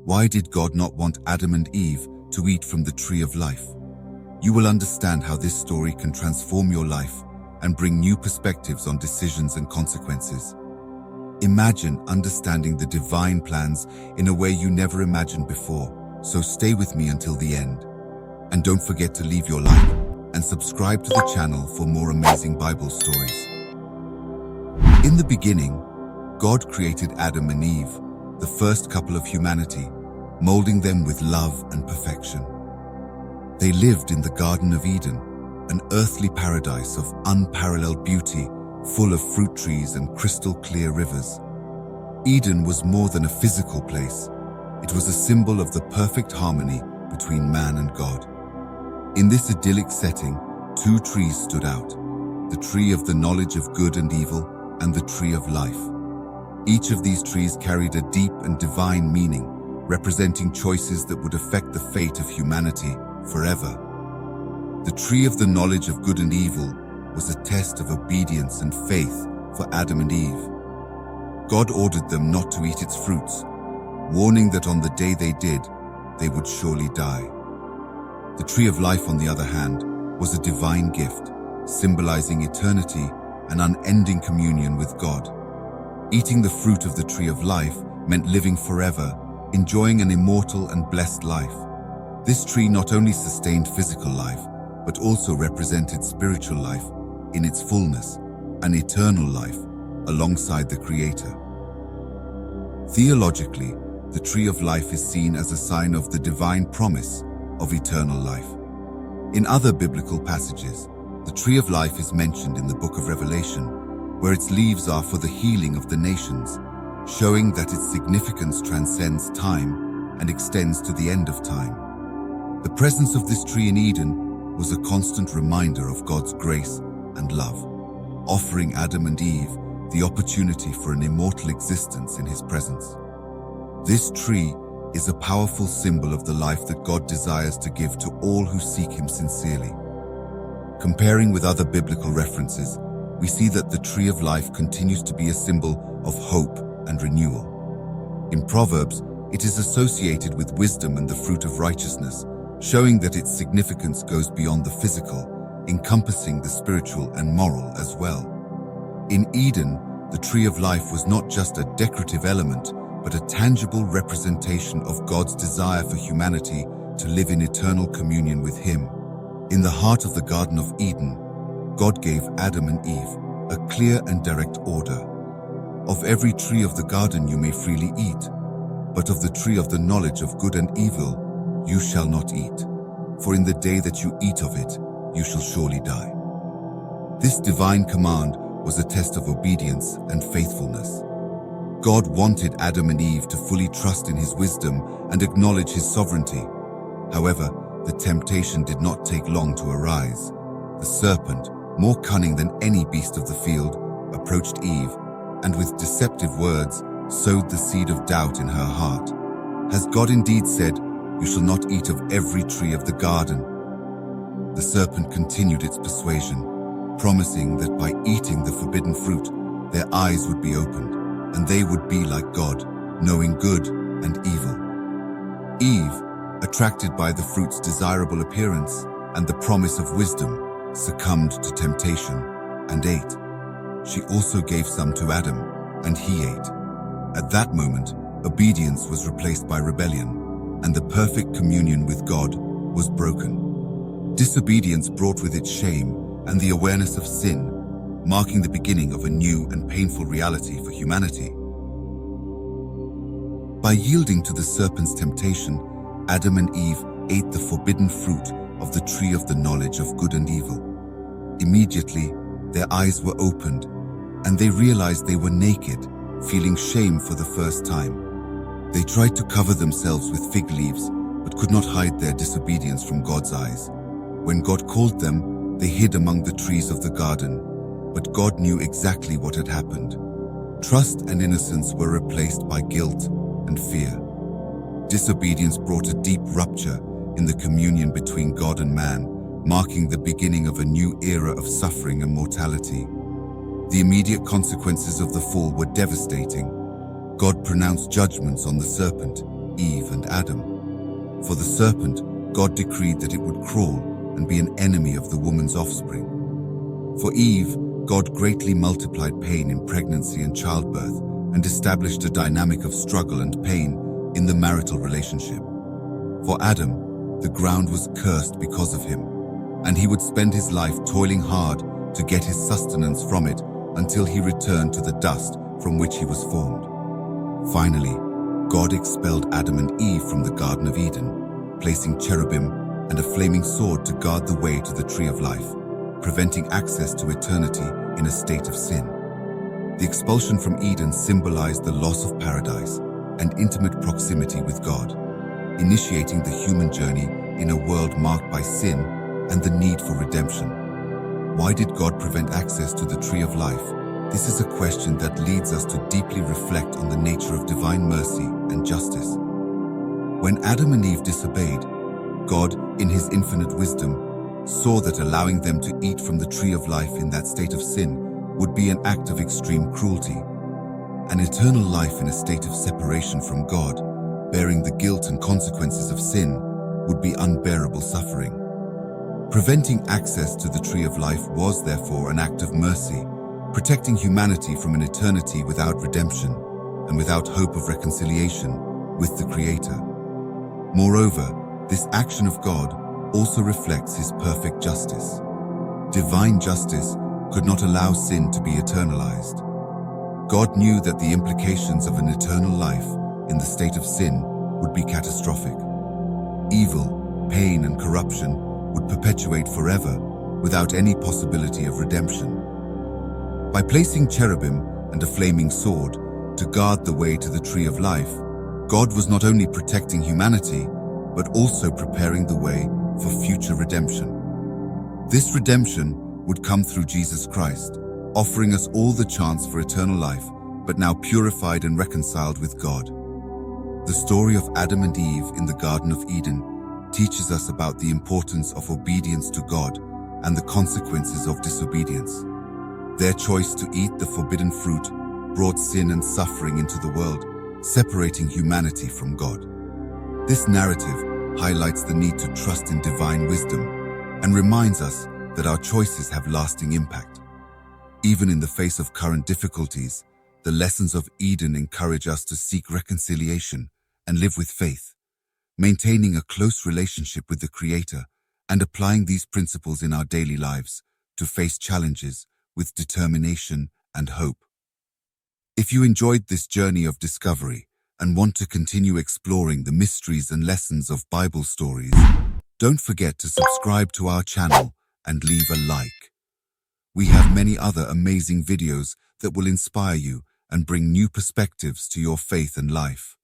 Why did God not want Adam and Eve to eat from the tree of life? You will understand how this story can transform your life and bring new perspectives on decisions and consequences. Imagine understanding the divine plans in a way you never imagined before, so stay with me until the end. And don't forget to leave your like and subscribe to the channel for more amazing Bible stories. In the beginning, God created Adam and Eve, the first couple of humanity, molding them with love and perfection. They lived in the Garden of Eden, an earthly paradise of unparalleled beauty, full of fruit trees and crystal-clear rivers. Eden was more than a physical place. It was a symbol of the perfect harmony between man and God. In this idyllic setting, two trees stood out, the tree of the knowledge of good and evil and the tree of life. Each of these trees carried a deep and divine meaning, representing choices that would affect the fate of humanity forever. The tree of the knowledge of good and evil was a test of obedience and faith for Adam and Eve. God ordered them not to eat its fruits, warning that on the day they did, they would surely die. The tree of life, on the other hand, was a divine gift, symbolizing eternity and unending communion with God. Eating the fruit of the tree of life meant living forever, enjoying an immortal and blessed life. This tree not only sustained physical life, but also represented spiritual life in its fullness, an eternal life alongside the Creator. Theologically, the tree of life is seen as a sign of the divine promise of eternal life. In other biblical passages, the tree of life is mentioned in the book of Revelation, where its leaves are for the healing of the nations, showing that its significance transcends time and extends to the end of time. The presence of this tree in Eden was a constant reminder of God's grace and love, offering Adam and Eve the opportunity for an immortal existence in His presence. This tree is a powerful symbol of the life that God desires to give to all who seek Him sincerely. Comparing with other biblical references, we see that the tree of life continues to be a symbol of hope and renewal. In Proverbs, it is associated with wisdom and the fruit of righteousness, showing that its significance goes beyond the physical, encompassing the spiritual and moral as well. In Eden, the tree of life was not just a decorative element, but a tangible representation of God's desire for humanity to live in eternal communion with Him. In the heart of the Garden of Eden, God gave Adam and Eve a clear and direct order. Of every tree of the garden you may freely eat, but of the tree of the knowledge of good and evil you shall not eat, for in the day that you eat of it, you shall surely die. This divine command was a test of obedience and faithfulness. God wanted Adam and Eve to fully trust in His wisdom and acknowledge His sovereignty. However, the temptation did not take long to arise. The serpent, more cunning than any beast of the field, approached Eve, and with deceptive words sowed the seed of doubt in her heart. Has God indeed said, "You shall not eat of every tree of the garden"? The serpent continued its persuasion, promising that by eating the forbidden fruit, their eyes would be opened, and they would be like God, knowing good and evil. Eve, attracted by the fruit's desirable appearance and the promise of wisdom, succumbed to temptation and ate. She also gave some to Adam, and he ate. At that moment, obedience was replaced by rebellion, and the perfect communion with God was broken. Disobedience brought with it shame and the awareness of sin, marking the beginning of a new and painful reality for humanity. By yielding to the serpent's temptation, Adam and Eve ate the forbidden fruit of the tree of the knowledge of good and evil. Immediately, their eyes were opened, and they realized they were naked, feeling shame for the first time. They tried to cover themselves with fig leaves, but could not hide their disobedience from God's eyes. When God called them, they hid among the trees of the garden, but God knew exactly what had happened. Trust and innocence were replaced by guilt and fear. Disobedience brought a deep rupture in the communion between God and man, marking the beginning of a new era of suffering and mortality. The immediate consequences of the fall were devastating. God pronounced judgments on the serpent, Eve and Adam. For the serpent, God decreed that it would crawl and be an enemy of the woman's offspring. For Eve, God greatly multiplied pain in pregnancy and childbirth and established a dynamic of struggle and pain in the marital relationship. For Adam, the ground was cursed because of him, and he would spend his life toiling hard to get his sustenance from it until he returned to the dust from which he was formed. Finally, God expelled Adam and Eve from the Garden of Eden, placing cherubim and a flaming sword to guard the way to the tree of life, preventing access to eternity in a state of sin. The expulsion from Eden symbolized the loss of paradise and intimate proximity with God, initiating the human journey in a world marked by sin and the need for redemption. Why did God prevent access to the tree of life? This is a question that leads us to deeply reflect on the nature of divine mercy and justice. When Adam and Eve disobeyed, God, in his infinite wisdom, saw that allowing them to eat from the tree of life in that state of sin would be an act of extreme cruelty. An eternal life in a state of separation from God, bearing the guilt and consequences of sin, would be unbearable suffering. Preventing access to the tree of life was therefore an act of mercy, protecting humanity from an eternity without redemption and without hope of reconciliation with the Creator. Moreover, this action of God also reflects his perfect justice. Divine justice could not allow sin to be eternalized. God knew that the implications of an eternal life in the state of sin would be catastrophic. Evil, pain, and corruption would perpetuate forever without any possibility of redemption. By placing cherubim and a flaming sword to guard the way to the tree of life, God was not only protecting humanity, but also preparing the way for future redemption. This redemption would come through Jesus Christ, offering us all the chance for eternal life, but now purified and reconciled with God. The story of Adam and Eve in the Garden of Eden teaches us about the importance of obedience to God and the consequences of disobedience. Their choice to eat the forbidden fruit brought sin and suffering into the world, separating humanity from God. This narrative highlights the need to trust in divine wisdom and reminds us that our choices have lasting impact. Even in the face of current difficulties, the lessons of Eden encourage us to seek reconciliation and live with faith, maintaining a close relationship with the Creator and applying these principles in our daily lives to face challenges with determination and hope. If you enjoyed this journey of discovery and want to continue exploring the mysteries and lessons of Bible stories, don't forget to subscribe to our channel and leave a like. We have many other amazing videos that will inspire you and bring new perspectives to your faith and life.